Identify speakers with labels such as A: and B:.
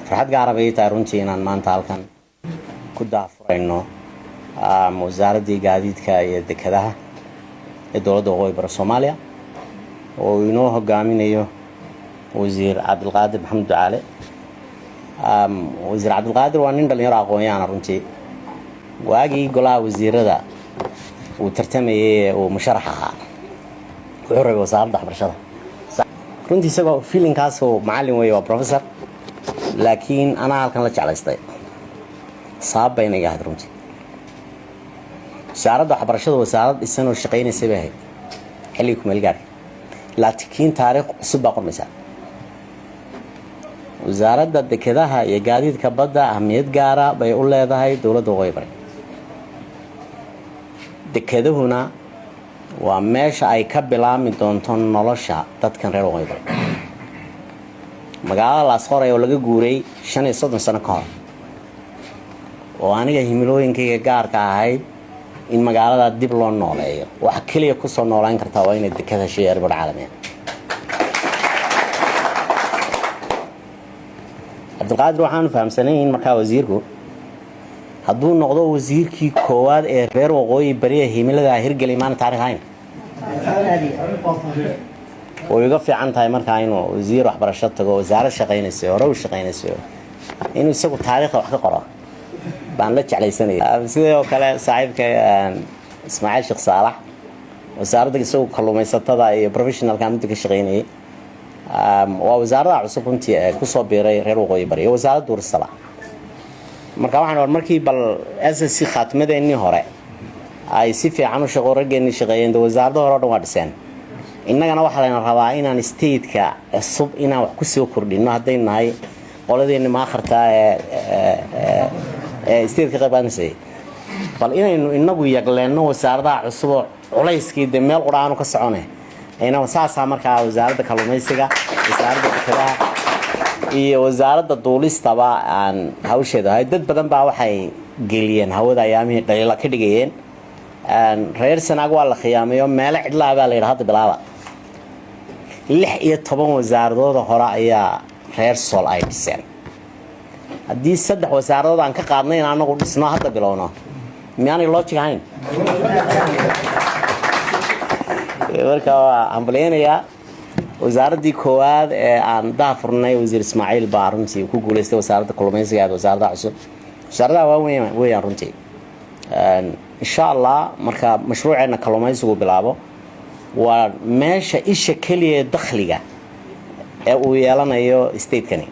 A: فرحت قاربي تارونتي إن ما أنت هالكن كده فرينه وزارة دي قاعدة كده كده الدولة دوغوي برا الصوماليا وينوه قامين أيوه وزير عبد القادر محمد علي وزير عبد القادر وانين اللي يراقوني أنا رنتي واجي قلا وزير ذا وترتمي ومشرحها ويعرب وزارة برشلونة رنتي سبب فيلين كاسو معلم ويا بروفيسور لكن أنا هالكن لا على استي صعب بيني قاعد رنتي وزارة برشلونة وزارة السنة والشقين سباهي حليكم الجار لا تكين تاريخ سباق المساء وزارة كذا هي قاعدة كبدا أهمية جارة بيقول لها هاي دولة دوغيبري كذا هنا وماش أي كبلا من دونتون نلاشة تتكن غير دوغيبري مقالة الأسخار يولد جوري شن يصدق سنة كار وأنا جهملوين كي جار كهاي إن مقالة الدبلون نولي وحكي لي قصة نولين كرتوين كذا شيء رب العالمين عبد القادر وحان فهم سنين مركا وزيركو هدو نقضو وزيركي كواد غير وقوي بريه هميلة هيرجلي مان تاريخ هاين ويقف عن تاي مركا هاينو وزير وحبر الشطة وزارة الشقين السيو رو الشقين السيو إنه يسوي تاريخ وحكي قرأ بانلتش على سنة سيدي وكلا صاحبك اسماعيل شيخ صالح وزارة يسوي كلهم يستطيع بروفيشنال كامل تكشغيني ووزارة عصب انتي كسو بيري غير وقوي بري وزارة دور الصلاة marka waxaan markii bal SSC khatmadeeni hore ay si fiican u shaqo raggeeni shaqeeyeen wasaaradda hore oo dhan innagana waxa la rabaa inaan state-ka cusub inaan wax ku soo kordhino haday nahay qoladeena ma akhrtaa state-ka qabanayay bal inaynu inagu yagleeno wasaaradda cusub culayskii meel quraano ka soconay ayna saasa markaa wasaaradda kalluumaysiga wasaaradda kala iyo wasaaradda duulistaba aan hawsheeda hay dad badan baa waxay geliyeen hawada ayaamii dhaliila ka dhigayeen reer sanaag waa la khiyaamayo meel cidlaa baa la yiraahdo bilaaba 16 wasaaradood hore ayaa reer Sool ay dhiseen hadii 3 wasaaradood aan ka qaadnay in anagu dhisno hadda bilowno miyaanay logic ahayn marka aan baleenaya wasaaradii koowaad ee aan daafurnay wasiir Ismaaciil Baarunti ku guuleystay wasaaradda kalluumaysiga ee wasaaradda cusub wasaaradda weeyaan runtii insha Allah marka mashruuceena kalluumaysigu bilaabo waa meesha isha kaliya dakhliga ee uu yeelanayo state-kani